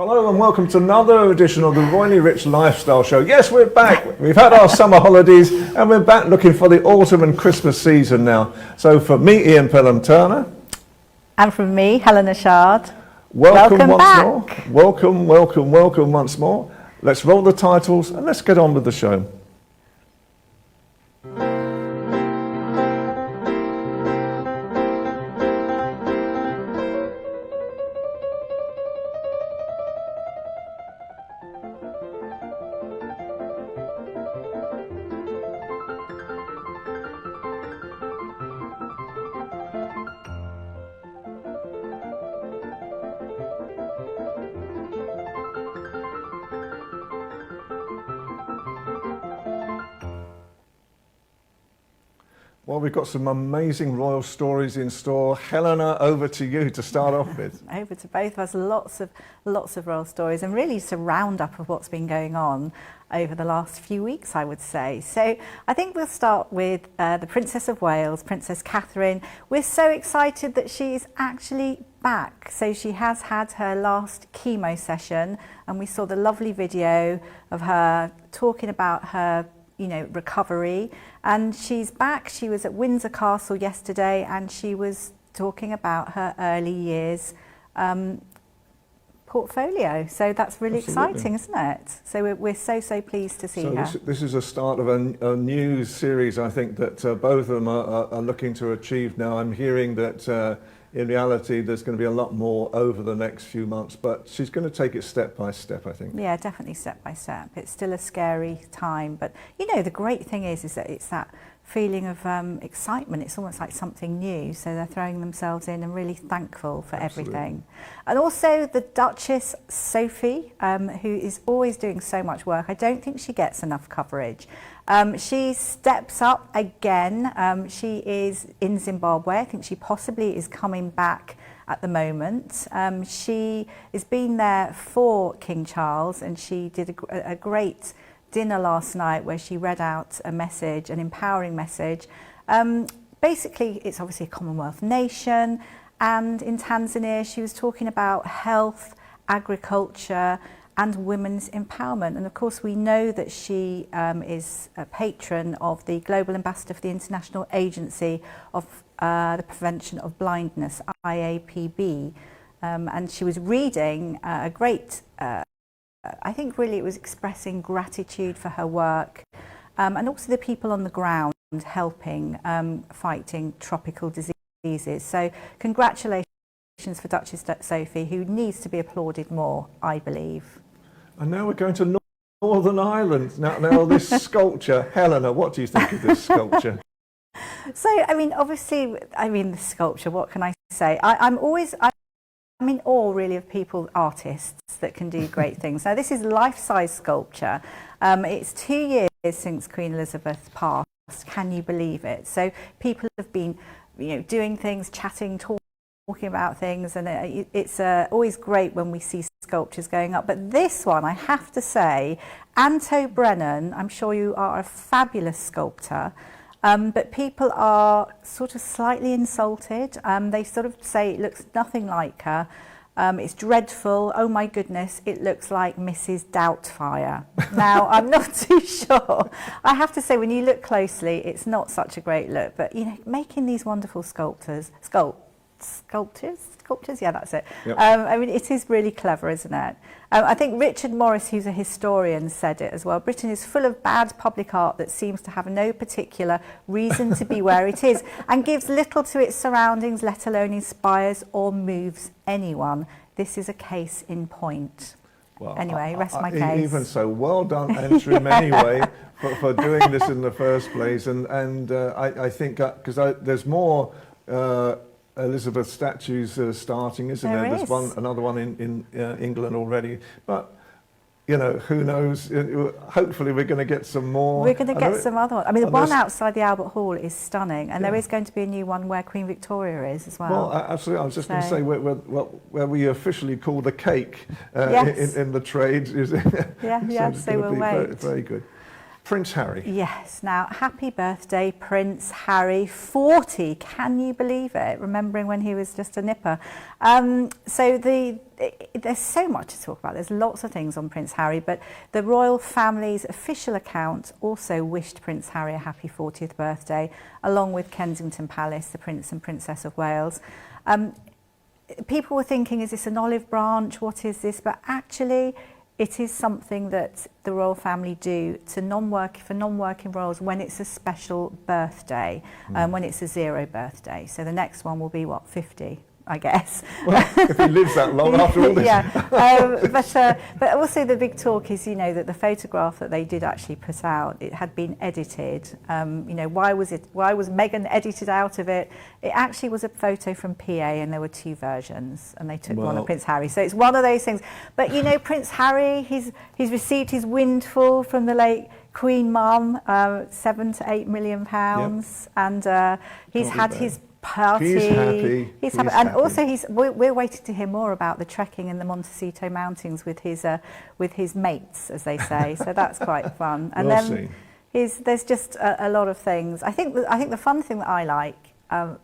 Hello and welcome to another edition of the Royally Rich Lifestyle Show. Yes, we're back. We've had our summer holidays and we're back looking for the autumn and Christmas season now. So for me, Ian Pelham Turner. And from me, Helena Chard. Welcome once back. more. Welcome once more. Let's roll the titles and let's get on with the show. Well, we've got some amazing royal stories in store. Helena, over to you to start off with. Over to both of us, lots of royal stories, and really just a roundup of what's been going on over the last few weeks, I would say. So I think we'll start with the Princess of Wales, Princess Catherine. We're so excited that she's actually back. So she has had her last chemo session, and we saw the lovely video of her talking about her recovery, and she's back. She was at Windsor Castle yesterday and she was talking about her early years portfolio. So that's really exciting, isn't it? So we're so pleased to see her. This is a start of a new series, I think, that both of them are looking to achieve now. I'm hearing that in reality there's going to be a lot more over the next few months, but she's going to take it step by step, I think. Yeah, definitely step by step. It's still a scary time, but the great thing is that it's that feeling of excitement. It's almost like something new, so they're throwing themselves in and really thankful for everything. And also the Duchess Sophie, who is always doing so much work. I don't think she gets enough coverage. She steps up again. She is in Zimbabwe. I think she possibly is coming back at the moment. She has been there for King Charles, and she did a great dinner last night where she read out a message, an empowering message. Basically, it's obviously a Commonwealth nation, and in Tanzania she was talking about health, agriculture and women's empowerment. And of course we know that she is a patron of the Global Ambassador for the International Agency of the Prevention of Blindness, IAPB, and she was reading a great I think really it was expressing gratitude for her work and also the people on the ground helping fighting tropical diseases. So congratulations for Duchess Sophie, who needs to be applauded more, I believe. And now we're going to Northern Ireland. Now this sculpture, Helena, what do you think of this sculpture? So, obviously, the sculpture, what can I say? I'm in awe really of artists that can do great things. Now this is life-size sculpture. It's 2 years since Queen Elizabeth passed. Can you believe it? So people have been, doing things, chatting, talking about things, and it's always great when we see sculptures going up. But this one, I have to say, Anto Brennan, I'm sure you are a fabulous sculptor. But people are sort of slightly insulted. They sort of say it looks nothing like her. It's dreadful. Oh my goodness, it looks like Mrs. Doubtfire. Now, I'm not too sure. I have to say, when you look closely, it's not such a great look. But, making these wonderful sculptures, yeah, that's it. Yep. It is really clever, isn't it? I think Richard Morris, who's a historian, said it as well. Britain is full of bad public art that seems to have no particular reason to be where it is and gives little to its surroundings, let alone inspires or moves anyone. This is a case in point. Well, anyway, rest my case. Even so, well done, Antrim, anyway, for doing this in the first place. And I think because there's more Elizabeth statues starting, isn't there? There's another one in England already, but who knows? Hopefully we're going to get some more. We're going to get some other ones. The one outside the Albert Hall is stunning, and there is going to be a new one where Queen Victoria is as well. Well, absolutely. I was just going to say where we officially call the cake in the trade. Yeah, so we'll wait. Very good. Prince Harry. Yes. Now, happy birthday, Prince Harry, 40. Can you believe it? Remembering when he was just a nipper. So there's so much to talk about. There's lots of things on Prince Harry, but the royal family's official account also wished Prince Harry a happy 40th birthday, along with Kensington Palace, the Prince and Princess of Wales. People were thinking, is this an olive branch? What is this? But actually, it is something that the royal family do to non-working royals when it's a special birthday, when it's a 0 birthday. So the next one will be, what, 50, I guess. Well, if he lives that long after all this. Yeah, but also the big talk is, you know, that the photograph that they did actually put out, it had been edited. You know, why was Meghan edited out of it? It actually was a photo from PA, and there were 2 versions, and they took one of Prince Harry. So it's one of those things. But you know, Prince Harry, he's received his windfall from the late Queen Mum, £7 to £8 million, and he's had his party. He's happy. And also we're waiting to hear more about the trekking in the Montecito Mountains with his mates, as they say. So that's quite fun. And there's just a lot of things. I think the fun thing that I like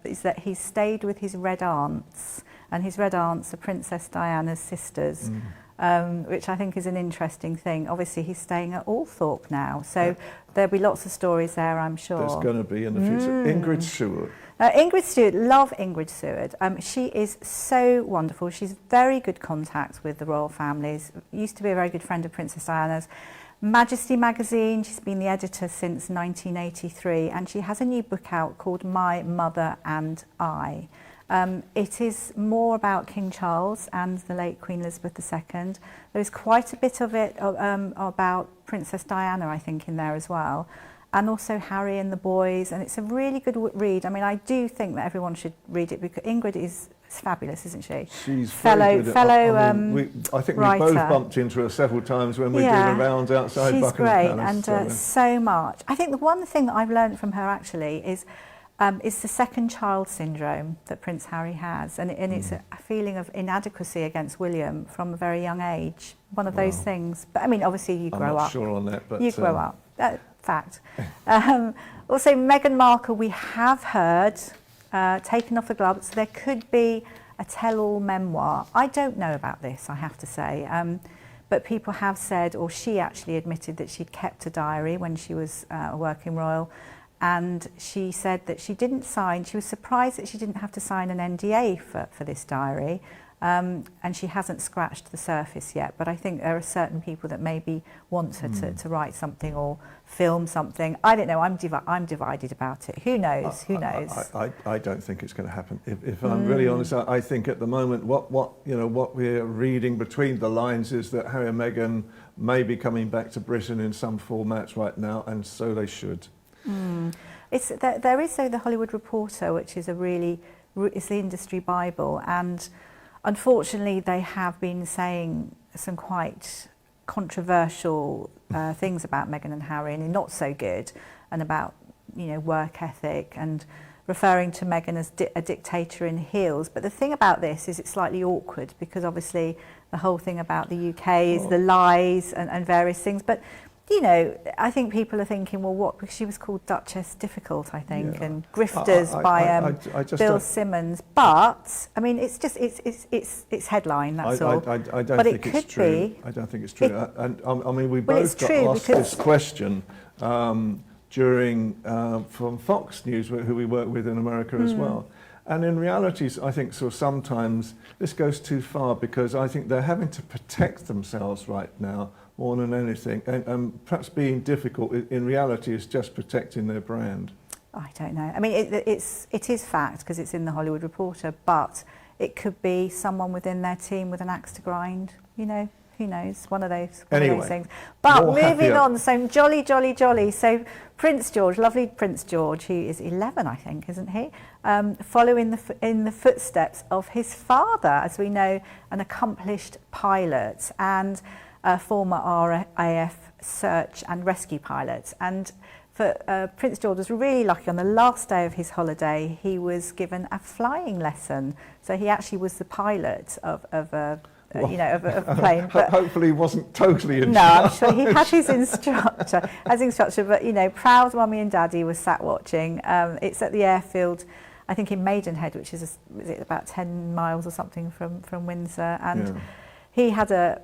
is that he's stayed with his red aunts, and his red aunts are Princess Diana's sisters. Which I think is an interesting thing. Obviously, he's staying at Althorpe now, so there'll be lots of stories there, I'm sure. There's going to be in the future. Ingrid Stewart. Ingrid Stewart, love Ingrid Stewart. She is so wonderful. She's very good contact with the royal families. Used to be a very good friend of Princess Diana's. Majesty magazine, she's been the editor since 1983, and she has a new book out called My Mother and I. It is more about King Charles and the late Queen Elizabeth II. There is quite a bit of it about Princess Diana, I think, in there as well, and also Harry and the boys, and it's a really good read. I mean, I do think that everyone should read it because Ingrid is fabulous, isn't she? She's fellow I think writer. we both bumped into her several times when we did a round outside She's Buckingham great, Palace. and so much. I think the one thing that I've learned from her actually is the second child syndrome that Prince Harry has, and it's a feeling of inadequacy against William from a very young age. One of those things. But I mean, obviously you grow up. I'm not sure on that, but you grow up. Fact. Also, Meghan Markle, we have heard, taken off the gloves. There could be a tell-all memoir. I don't know about this, I have to say. But people have said, or she actually admitted that she'd kept a diary when she was a working royal. And she said that she didn't sign, she was surprised that she didn't have to sign an NDA for this diary, and she hasn't scratched the surface yet, but I think there are certain people that maybe want her to write something or film something. I don't know, I'm divided about it. Who knows? Who knows? I don't think it's going to happen. If I'm really honest, I think at the moment what we're reading between the lines is that Harry and Meghan may be coming back to Britain in some formats right now, and so they should. There is the Hollywood Reporter, which is it's the industry Bible, and unfortunately they have been saying some quite controversial things about Meghan and Harry, and not so good, and about work ethic, and referring to Meghan as a dictator in heels. But the thing about this is it's slightly awkward because obviously the whole thing about the UK is the lies and various things, but I think people are thinking, well, what? Because she was called Duchess Difficult, I think, and Grifters by Bill Simmons. But I mean, it's just it's headline. That's all. I don't think it's true. I don't think it's true. And I mean, we both got asked this question during from Fox News, who we work with in America as well. And in reality, I think sometimes this goes too far because I think they're having to protect themselves right now more than anything, and perhaps being difficult in reality is just protecting their brand. I don't know. I mean, it is fact because it's in the Hollywood Reporter, but it could be someone within their team with an axe to grind. Who knows? One of those things. But moving on, so jolly. So Prince George, lovely Prince George, who is 11, I think, isn't he? Following in the footsteps of his father, as we know, an accomplished pilot and a former RAF search and rescue pilot. And Prince George was really lucky. On the last day of his holiday, he was given a flying lesson. So he actually was the pilot of a you know, of a plane. But hopefully he wasn't totally in no, I'm charge. sure he had his instructor. But, you know, proud mummy and daddy was sat watching. It's at the airfield, I think in Maidenhead, which is it about 10 miles or something from Windsor. And he had a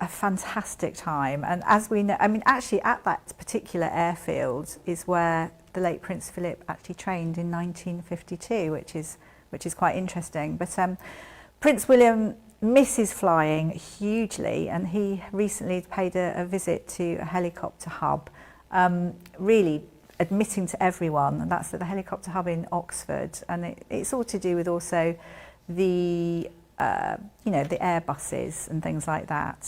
fantastic time. And as we know, I mean, actually at that particular airfield is where the late Prince Philip actually trained in 1952, which is quite interesting. But Prince William misses flying hugely, and he recently paid a visit to a helicopter hub, really admitting to everyone, and that's at the helicopter hub in Oxford, and it's all to do with also the you know, the Airbuses and things like that,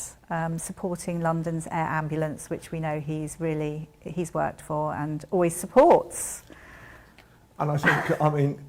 supporting London's air ambulance, which we know he's worked for and always supports. And I think, I mean,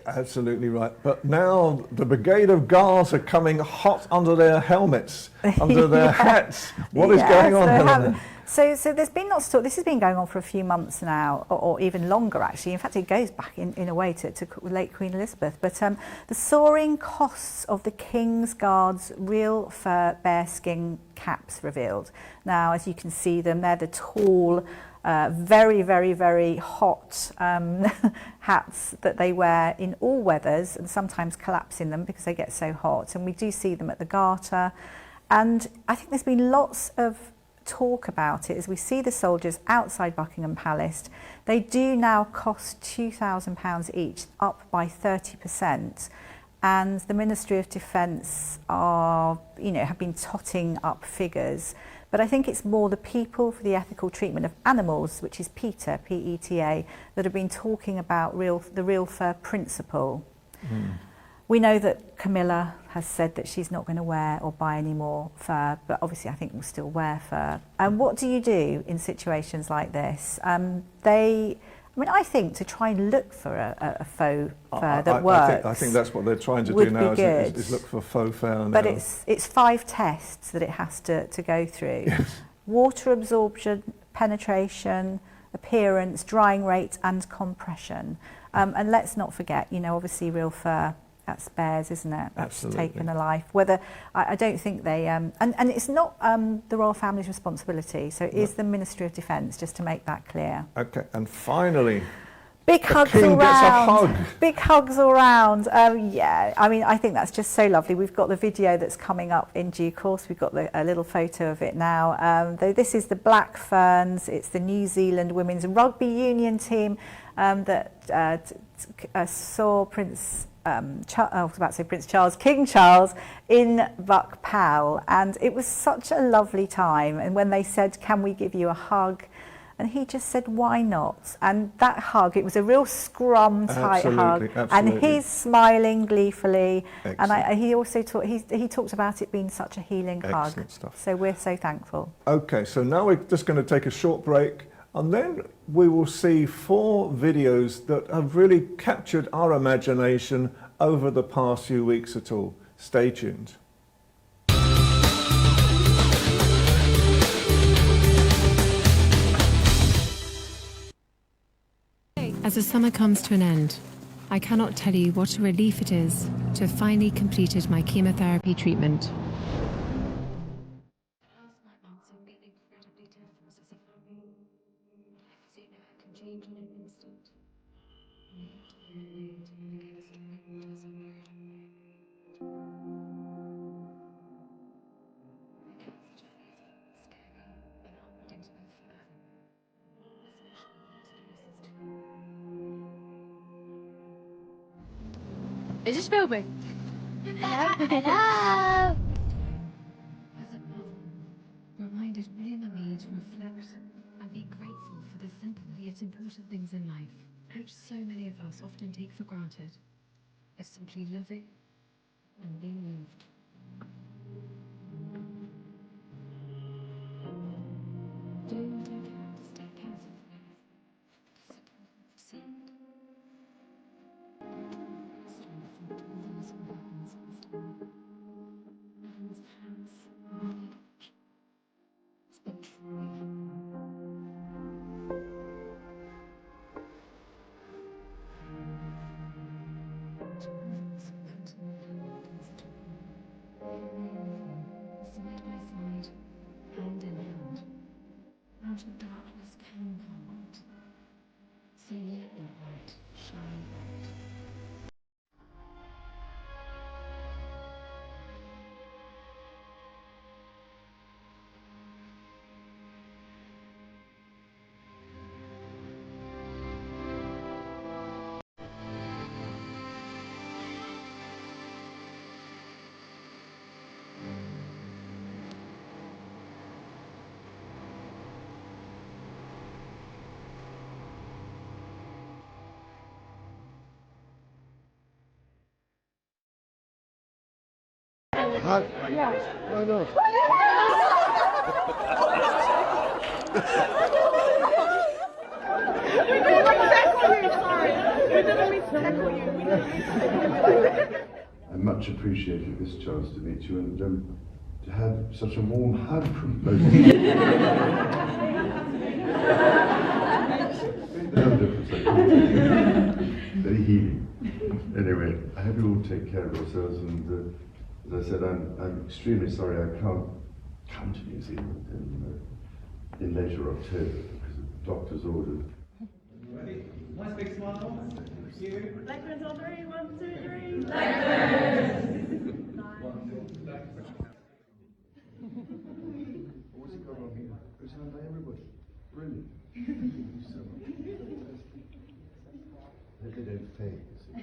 absolutely right. But now the Brigade of Guards are coming hot under their helmets, under their hats. What is going on, Helena? So there's been lots of talk. This has been going on for a few months now, or even longer actually. In fact, it goes back in a way to late Queen Elizabeth. But the soaring costs of the King's Guard's real fur bearskin caps revealed. Now, as you can see them, they're the tall, very, very, very hot hats that they wear in all weathers, and sometimes collapse in them because they get so hot. And we do see them at the Garter. And I think there's been lots of talk about it as we see the soldiers outside Buckingham Palace. They do now cost £2,000 each, up by 30%. And the Ministry of Defence are, you know, have been totting up figures. But I think it's more the People for the Ethical Treatment of Animals, which is PETA, P-E-T-A, that have been talking about the real fur principle. We know that Camilla has said that she's not going to wear or buy any more fur, but obviously I think we'll still wear fur. And what do you do in situations like this? I think to try and look for a faux fur that works. I think that's what they're trying to do now, is look for faux fur now. But it's 5 tests that it has to go through. Yes. Water absorption, penetration, appearance, drying rate and compression. And let's not forget, you know, obviously real fur, that's bears, isn't it? That's taken a life. Whether I don't think they and it's not the royal family's responsibility. So it is the Ministry of Defence, just to make that clear. Okay, and finally, big hugs all round. Big hugs all round. Yeah, I mean, I think that's just so lovely. We've got the video that's coming up in due course. We've got a little photo of it now. Though this is the Black Ferns. It's the New Zealand women's rugby union team that saw King Charles in Buck Pal, and it was such a lovely time. And when they said, "Can we give you a hug?" and he just said, "Why not?" And that hug, it was a real scrum tight hug, and he's smiling gleefully. Excellent. And he also talked about it being such a healing hug. Stuff. So we're so thankful. Okay, so now we're just going to take a short break. And then we will see 4 videos that have really captured our imagination over the past few weeks at all. Stay tuned. As the summer comes to an end, I cannot tell you what a relief it is to have finally completed my chemotherapy treatment. Is this filming? Hello? Hello? Reminded me in the need to reflect and be grateful for the simple yet important things in life, which so many of us often take for granted, as simply living and being moved. Doing what I can to stay positive. Yeah. Why not? I much appreciated this chance to meet you and to have such a warm hug from both of you. No difference, I couldn't. Very healing. Anyway, I hope you all take care of yourselves, and as I said, I'm extremely sorry I can't come to New Zealand in later October because of the doctor's orders. Ready? Nice big smile. Thank you. Blackburns on 3, 1, 2, 3. What's going on here? It's done by everybody. Brilliant. Thank you so much. They don't fade, you see.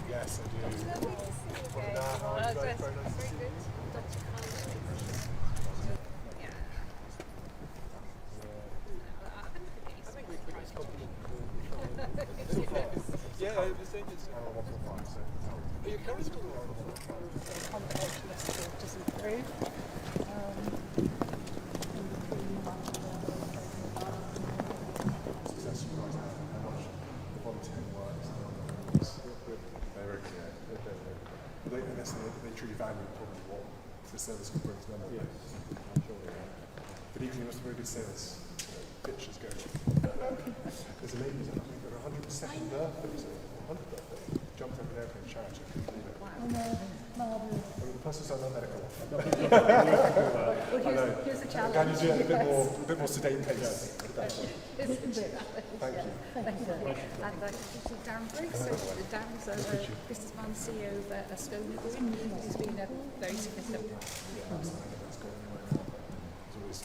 Yes, I do. Yeah, I was thinking so. Are you currently still The combination of skills does improve. successful right now? How much the volunteering works? They truly value probably what the service can bring to them. Yes, I'm sure they are. But equally, must be very good sales. Pitch is going. There's a lady who's got her 102nd birthday, so 100th birthday, jumped over an airplane charity. The person's done no medical. Here's a challenge. Can you do it at a bit more sedate pace? Thank you. Thank you. And this is Darren Briggs. So Darren's a businessman, CEO of a stone group. He's been a very significant part. It's always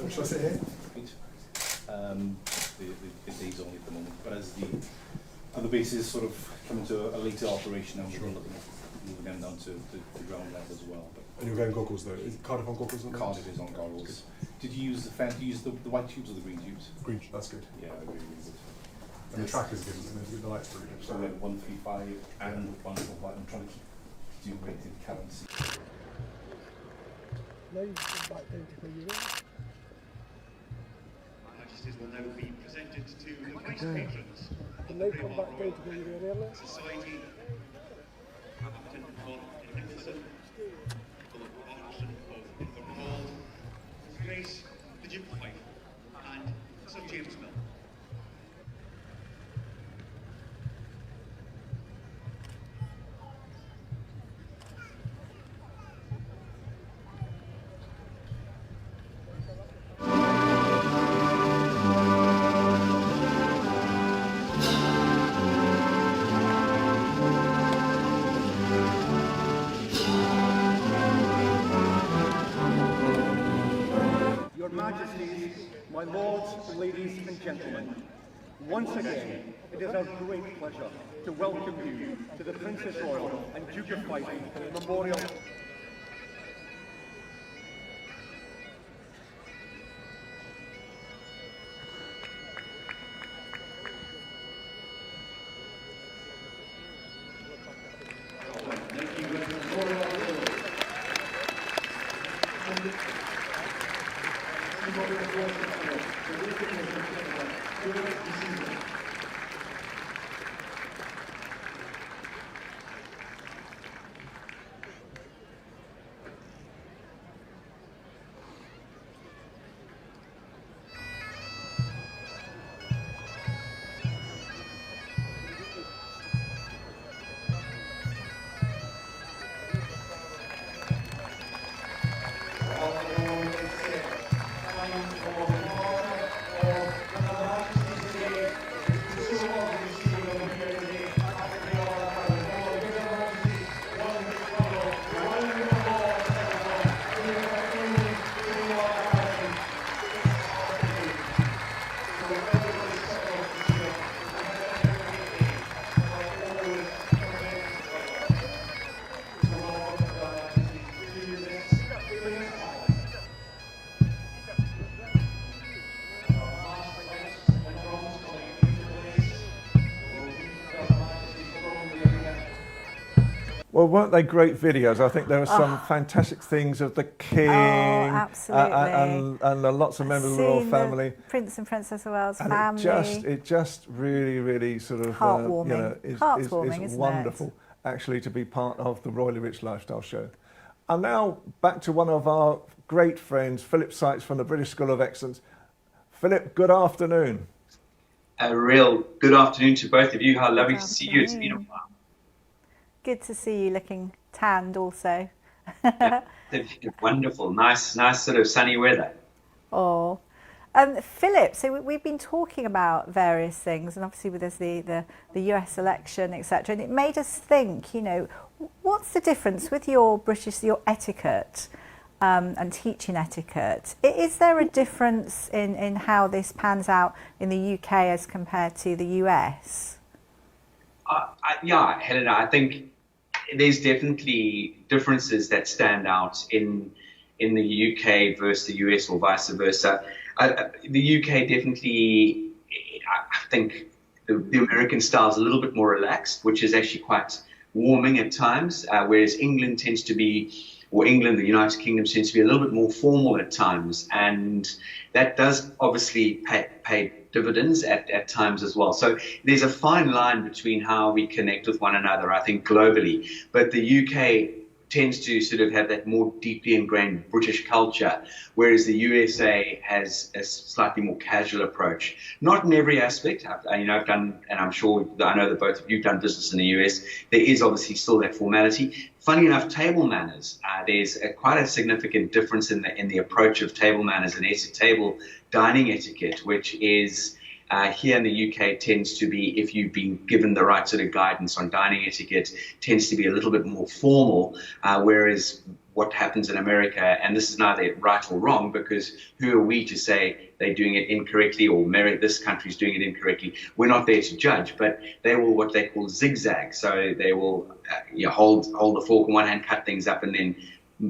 Shall I sit here? The days only at the moment, but as the other bases sort of come into a later operation, and we're looking at moving them down to ground level as well. But and you're going goggles though. Is Cardiff on goggles? Cardiff is on goggles. Did you use the white tubes or the green tubes? Green, that's good. Yeah, really, really good. And the track is good, isn't it? The light's really good. So we have 135 and 145. I'm trying to keep rated currency. Now you come back down to where you were. Majesties will now be presented to the vice patrons. And now come back down to where you were earlier. Society, Hampton Hall in Exeter, Philip Austin of Inverhall, His Grace the Duke of Fife, and Sir James Mill. Your Majesties, my lords, ladies and gentlemen, once again, it is our great pleasure to welcome you to the Princess Royal and Duke of Fife Memorial. Well, weren't they great videos? I think there were some fantastic things of the king, absolutely, and lots of members of the royal family, Prince and Princess of Wales and family. it just really, really sort of heartwarming. Heartwarming, isn't wonderful actually to be part of the Royally Rich Lifestyle Show. And now back to one of our great friends, Philip Sykes from the British School of Excellence. Philip, good afternoon. A real good afternoon to both of you. How lovely to see you. It's been a while. Good to see you looking tanned also. Yeah, wonderful. Nice sort of sunny weather. Oh. Philip, so we've been talking about various things, and obviously with us the US election, etc. And it made us think, you know, what's the difference with your etiquette and teaching etiquette? Is there a difference in how this pans out in the UK as compared to the US? Yeah, Helena, I think there's definitely differences that stand out in the UK versus the US or vice versa. The UK definitely, I think the American style is a little bit more relaxed, which is actually quite warming at times, whereas England tends to be, or England, the United Kingdom tends to be a little bit more formal at times, and that does obviously pay dividends at times as well. So there's a fine line between how we connect with one another, I think, globally. But the UK tends to sort of have that more deeply ingrained British culture, whereas the USA has a slightly more casual approach. Not in every aspect. I've done, and I'm sure I know that both of you have done business in the US. There is obviously still that formality. Funny enough, table manners. There's quite a significant difference in the approach of table manners and table dining etiquette, which is here in the UK tends to be, if you've been given the right sort of guidance on dining etiquette, tends to be a little bit more formal, whereas what happens in America, and this is neither right or wrong, because who are we to say they're doing it incorrectly or this country's doing it incorrectly? We're not there to judge, but they will what they call zigzag. So they will hold the fork in one hand, cut things up, and then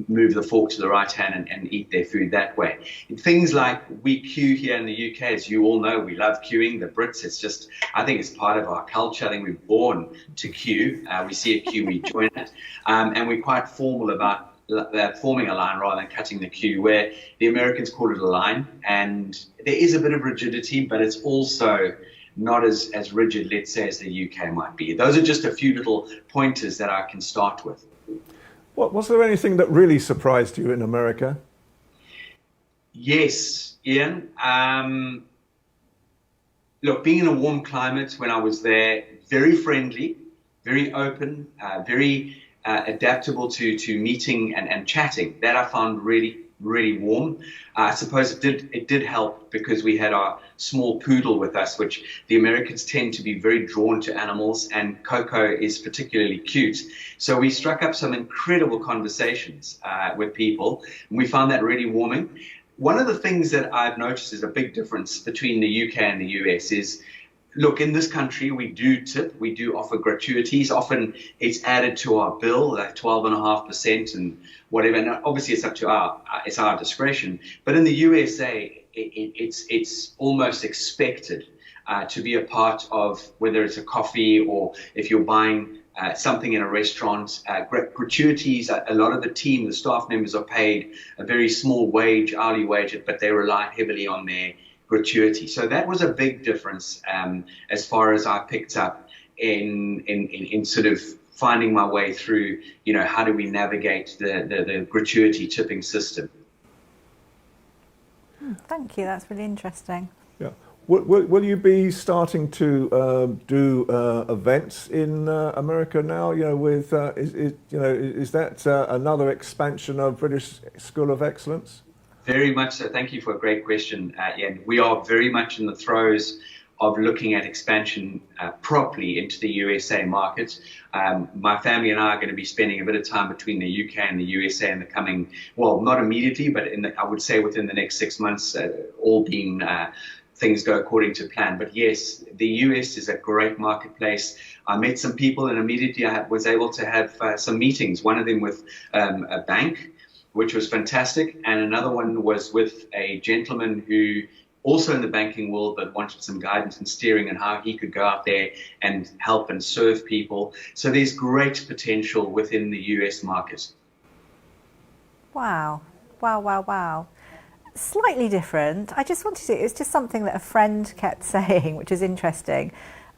move the fork to the right hand and eat their food that way. Things like we queue here in the UK, as you all know, we love queuing. The Brits, it's just, I think it's part of our culture. I think we're born to queue. We see a queue, we join it. And we're quite formal about forming a line rather than cutting the queue, where the Americans call it a line. And there is a bit of rigidity, but it's also not as rigid, let's say, as the UK might be. Those are just a few little pointers that I can start with. Was there anything that really surprised you in America? Yes, Ian. Look, being in a warm climate when I was there, very friendly, very open, very adaptable to meeting and chatting. That I found really, really warm. I suppose it did help because we had our small poodle with us, which the Americans tend to be very drawn to animals, and Coco is particularly cute. So we struck up some incredible conversations with people, and we found that really warming. One of the things that I've noticed is a big difference between the UK and the US is, look, in this country, we do tip, we do offer gratuities. Often it's added to our bill, like 12.5% and whatever. And obviously it's up to our discretion. But in the USA, it's almost expected to be a part of, whether it's a coffee or if you're buying something in a restaurant, gratuities. A lot of the team, the staff members, are paid a very small wage, hourly wage, but they rely heavily on their gratuity. So that was a big difference as far as I picked up in sort of finding my way through, how do we navigate the gratuity tipping system. Thank you, that's really interesting. Yeah. Will you be starting to do events in America now? With is that another expansion of British School of Excellence? Very much so. Thank you for a great question, Ian. We are very much in the throes of looking at expansion properly into the USA market. My family and I are going to be spending a bit of time between the UK and the USA in the coming, well, not immediately, but I would say within the next 6 months, all being things go according to plan. But yes, the US is a great marketplace. I met some people and immediately I was able to have some meetings, one of them with a bank, which was fantastic. And another one was with a gentleman who also in the banking world, but wanted some guidance and steering on how he could go out there and help and serve people. So there's great potential within the US market. Wow, wow, wow, wow. Slightly different. I just wanted to, it was just something that a friend kept saying, which is interesting.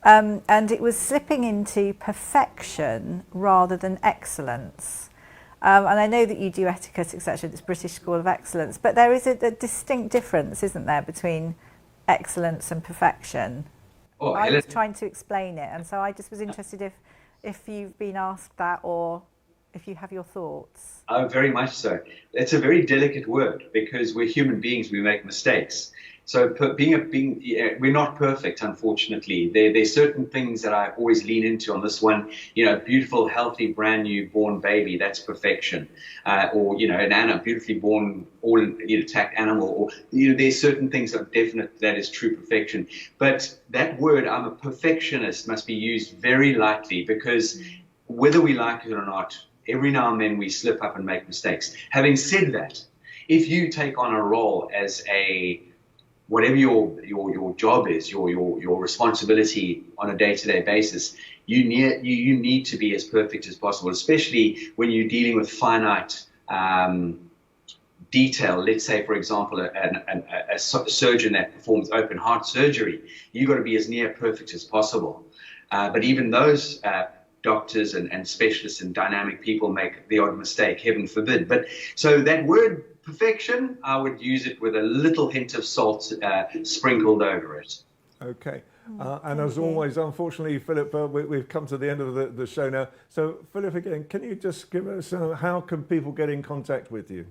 And it was slipping into perfection rather than excellence. And I know that you do etiquette, etc., it's British School of Excellence, but there is a distinct difference, isn't there, between excellence and perfection? Oh, I was trying to explain it, and so I just was interested if you've been asked that or if you have your thoughts. Oh, very much so. It's a very delicate word because we're human beings, we make mistakes. So we're not perfect, unfortunately. There's certain things that I always lean into on this one. You know, beautiful, healthy, brand new born baby, that's perfection. Or, you know, an beautifully born, all intact animal. Or, you know, there's certain things that are definite, that is true perfection. But that word, I'm a perfectionist, must be used very lightly because whether we like it or not, every now and then we slip up and make mistakes. Having said that, if you take on a role as whatever your job is, your responsibility on a day-to-day basis, you need to be as perfect as possible, especially when you're dealing with finite detail. Let's say, for example, a surgeon that performs open heart surgery, you've got to be as near perfect as possible. But even those doctors and specialists and dynamic people make the odd mistake, heaven forbid. But so that word perfection, I would use it with a little hint of salt sprinkled over it. Okay. And as always, unfortunately, Philip, we've come to the end of the show now. So, Philip, again, can you just give us, how can people get in contact with you?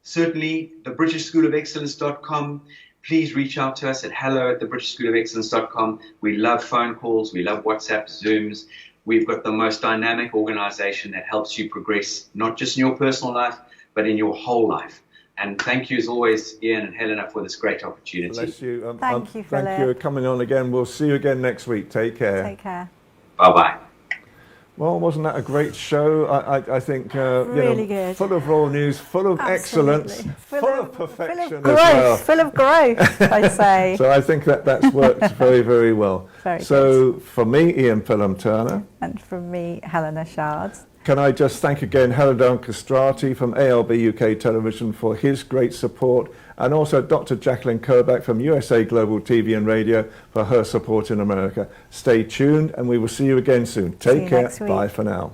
Certainly, thebritishschoolofexcellence.com. Please reach out to us at hello@thebritishschoolofexcellence.com. We love phone calls. We love WhatsApp, Zooms. We've got the most dynamic organization that helps you progress, not just in your personal life, but in your whole life. And thank you, as always, Ian and Helena, for this great opportunity. Bless you. Thank you, Philip. Thank you for coming on again. We'll see you again next week. Take care. Take care. Bye-bye. Well, wasn't that a great show? I think, really good. Full of royal news, full of Absolutely. excellence, full of perfection full of growth, as well. full of growth, I say. So I think that's worked very, very well. Very so for me, Ian Pelham Turner. And from me, Helena Chard. Can I just thank again Helena Chard from ALB UK Television for his great support, and also Dr. Jacqueline Kerback from USA Global TV and Radio for her support in America. Stay tuned and we will see you again soon. Take care. Bye for now.